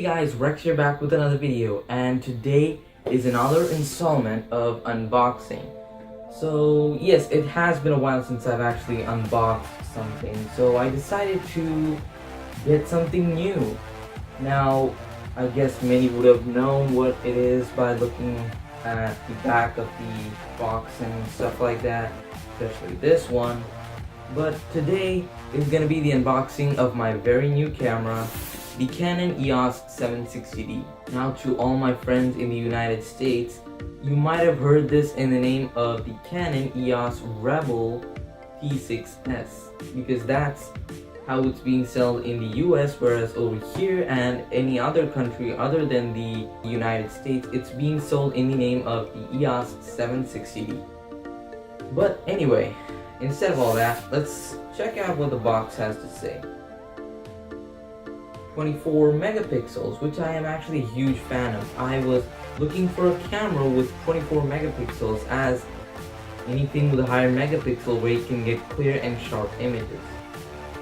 Guys, Rex here back with another video, and today is another installment of unboxing. So yes, it has been a while since I've actually unboxed something, so I decided to get something new. Now, I guess many would have known what it is by looking at the back of the box and stuff like that, especially this one. But today is going to be the unboxing of my very new camera, the Canon EOS 760D. Now, to all my friends in the United States, you might have heard this in the name of the Canon EOS Rebel T6S, because that's how it's being sold in the US, whereas over here and any other country other than the United States, it's being sold in the name of the EOS 760D. But anyway, instead of all that, let's check out what the box has to say. 24 megapixels, which I am actually a huge fan of. I was looking for a camera with 24 megapixels, as anything with a higher megapixel rate can get clear and sharp images.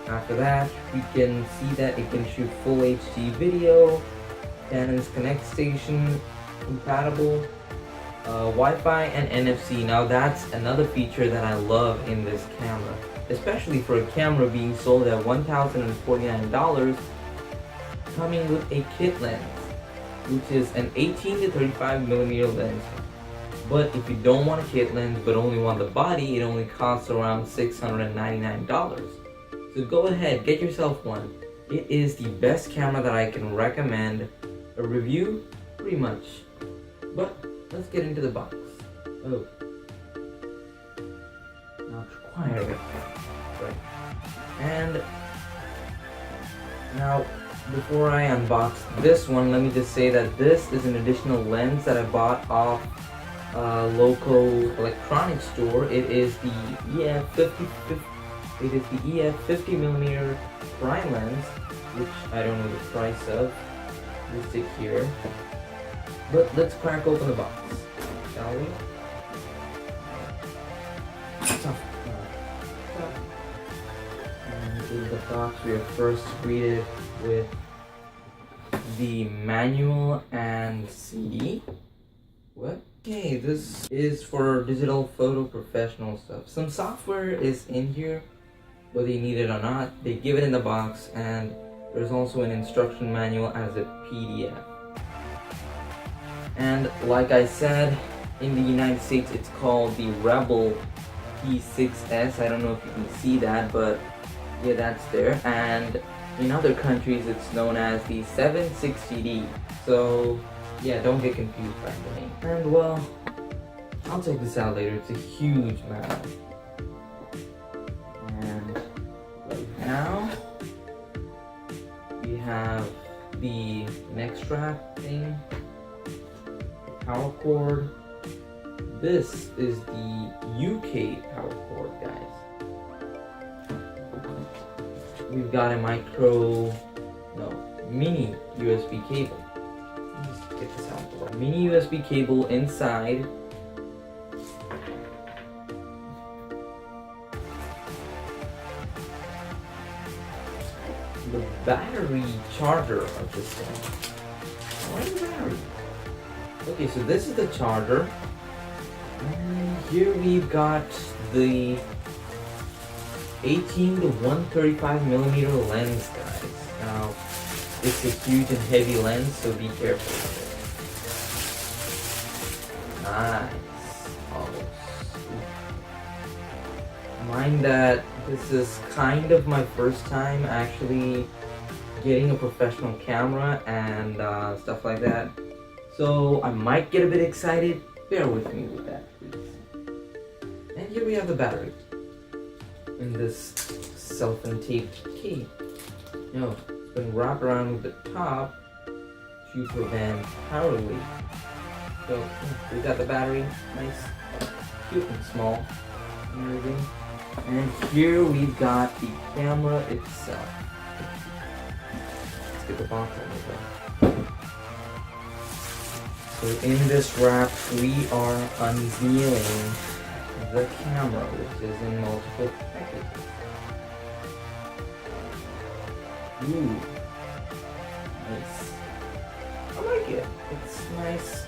After that, we can see that it can shoot full HD video, Canon's Connect Station compatible, Wi-Fi and NFC. Now that's another feature that I love in this camera, especially for a camera being sold at $1,049, coming with a kit lens, which is an 18 to 35 millimeter lens. But if you don't want a kit lens but only want the body, it only costs around $699. So go ahead, get yourself one. It is the best camera that I can recommend. A review, pretty much. But let's get into the box. Oh, not required. Right. And now, before I unbox this one, let me just say that this is an additional lens that I bought off a local electronics store. It is the EF 50mm prime lens, which I don't know the price of. Let's stick here. But let's crack open the box, shall we? And in the box, we are first greeted with the manual and CD. What? Okay, this is for digital photo professional stuff. Some software is in here, whether you need it or not. They give it in the box, and there's also an instruction manual as a PDF. And like I said, in the United States it's called the Rebel T6S. I don't know if you can see that, but yeah, that's there. And in other countries it's known as the 760D. So yeah, don't get confused by the name. And well, I'll check this out later. It's a huge map. And right now we have the neck strap thing, power cord. This is the UK power cord, guys. We've got a mini USB cable. Let's just get this out. Mini USB cable inside. The battery charger of this thing. Where's the battery? Okay, so this is the charger. And here we've got the 18 to 135 millimeter lens, guys. Now, it's a huge and heavy lens, so be careful with it. Nice. Oh, mind that this is kind of my first time actually getting a professional camera and stuff like that. So I might get a bit excited. Bear with me with that, please. And here we have the battery in this self-taped key. No, it's been wrapped around with the top to prevent power leak. So we got the battery, nice, cute and small and everything. And here we've got the camera itself. Let's get the box on it. So in this wrap, we are unveiling the camera, which is in multiple packages. Ooh, nice. I like it. It's nice,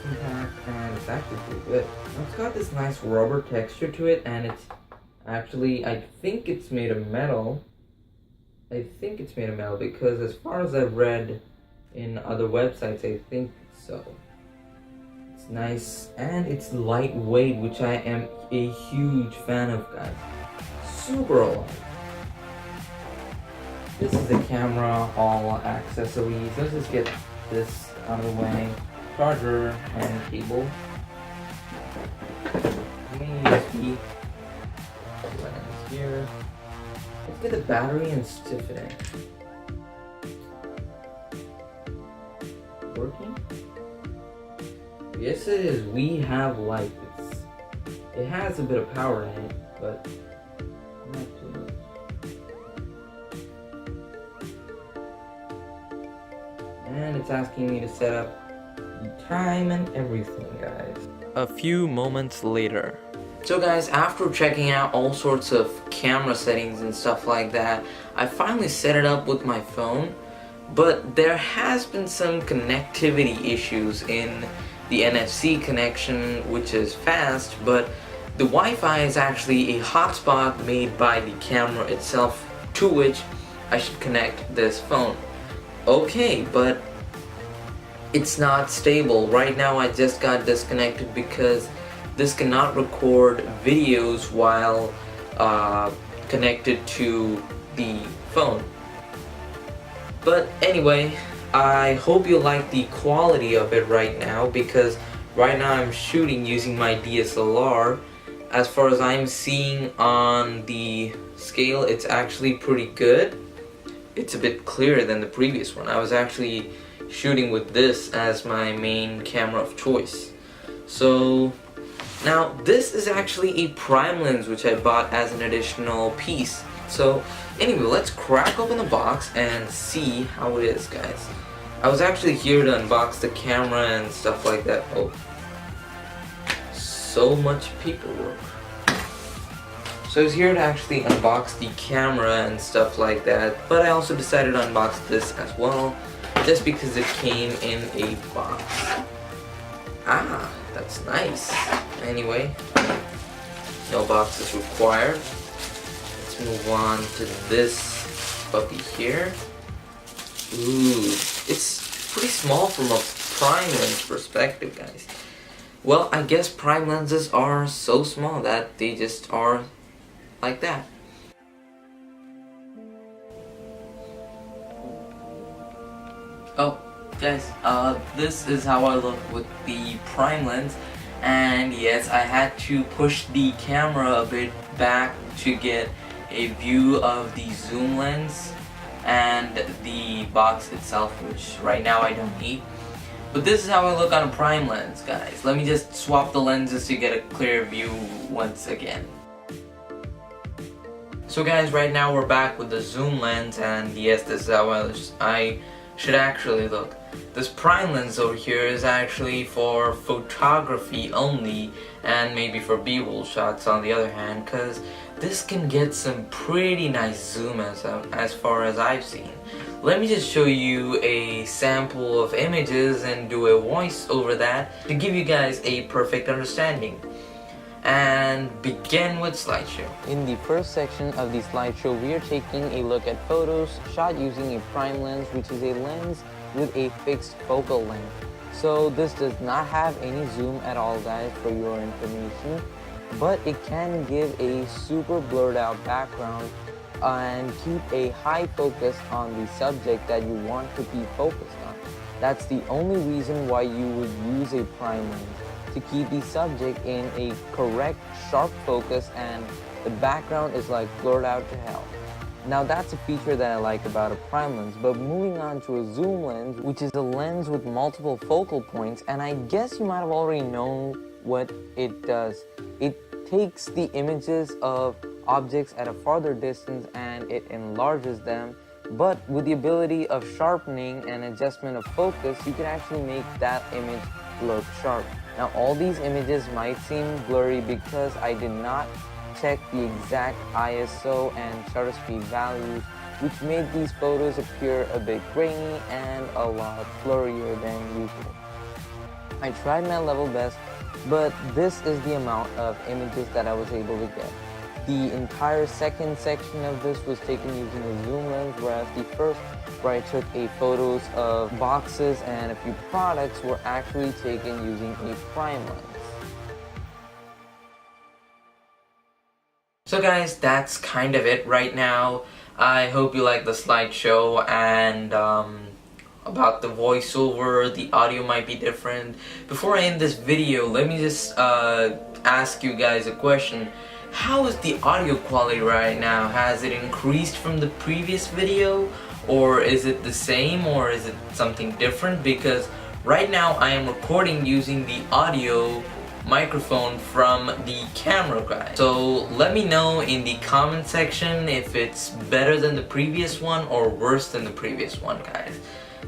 compact, and it's actually pretty good. It's got this nice rubber texture to it, and it's actually, I think it's made of metal. I think it's made of metal because as far as I've read in other websites, I think so. It's nice and it's lightweight, which I am a huge fan of, guys. Super light. This is the camera, all accessories. Let's just get this out of the way. Charger and cable. Main USB. Lens here. Let's get the battery and stiffen it. Working? Yes, it is. We have light. It has a bit of power in it, but not too much. And it's asking me to set up the time and everything, guys. A few moments later. So guys, after checking out all sorts of camera settings and stuff like that, I finally set it up with my phone, but there has been some connectivity issues in the NFC connection, which is fast, but the Wi-Fi is actually a hotspot made by the camera itself, to which I should connect this phone. Okay, but it's not stable. Right now I just got disconnected because this cannot record videos while connected to the phone. But anyway, I hope you like the quality of it right now, because right now I'm shooting using my DSLR. As far as I'm seeing on the scale, it's actually pretty good. It's a bit clearer than the previous one. I was actually shooting with this as my main camera of choice. So now this is actually a prime lens which I bought as an additional piece. So anyway, let's crack open the box and see how it is, guys. I was actually here to unbox the camera and stuff like that. Oh, so much paperwork. So I was here to actually unbox the camera and stuff like that, but I also decided to unbox this as well, just because it came in a box. Ah, that's nice. Anyway, no box is required. Let's move on to this puppy here. Ooh, it's pretty small from a prime lens perspective, guys. Well, I guess prime lenses are so small that they just are like that. Oh, guys, this is how I look with the prime lens. And yes, I had to push the camera a bit back to get a view of the zoom lens and the box itself, which right now I don't need. But this is how I look on a prime lens, guys. Let me just swap the lenses to get a clear view once again. So guys, right now we're back with the zoom lens, and yes, this is how I should actually look. This prime lens over here is actually for photography only, and maybe for B-roll shots on the other hand, because this can get some pretty nice zoom as far as I've seen. Let me just show you a sample of images and do a voice over that to give you guys a perfect understanding. And begin with slideshow. In the first section of the slideshow, we are taking a look at photos shot using a prime lens, which is a lens with a fixed focal length. So this does not have any zoom at all, guys, for your information, but it can give a super blurred out background and keep a high focus on the subject that you want to be focused on. That's the only reason why you would use a prime lens, to keep the subject in a correct sharp focus, and the background is like blurred out to hell. Now that's a feature that I like about a prime lens. But moving on to a zoom lens, which is a lens with multiple focal points, and I guess you might have already known what it does. It takes the images of objects at a farther distance and it enlarges them, but with the ability of sharpening and adjustment of focus, you can actually make that image look sharp. Now all these images might seem blurry because I did not check the exact ISO and shutter speed values which made these photos appear a bit grainy and a lot blurrier than usual. I tried my level best, but this is the amount of images that I was able to get. The entire second section of this was taken using a zoom lens, whereas the first, where I took photos of boxes and a few products, were actually taken using a prime lens. So guys, that's kind of it right now. I hope you like the slideshow, and about the voiceover, the audio might be different. Before I end this video, let me just ask you guys a question. How is the audio quality right now? Has it increased from the previous video, or is it the same, or is it something different? Because right now I am recording using the audio microphone from the camera guy. So let me know in the comment section if it's better than the previous one or worse than the previous one, guys.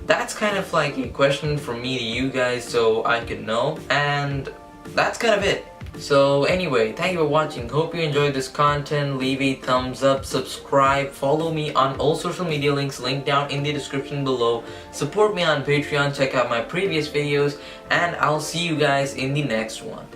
That's kind of like a question from me to you guys, so I could know. And that's kind of it. So anyway, thank you for watching. Hope you enjoyed this content. Leave a thumbs up, subscribe, follow me on all social media links linked down in the description below. Support me on Patreon, check out my previous videos, and I'll see you guys in the next one.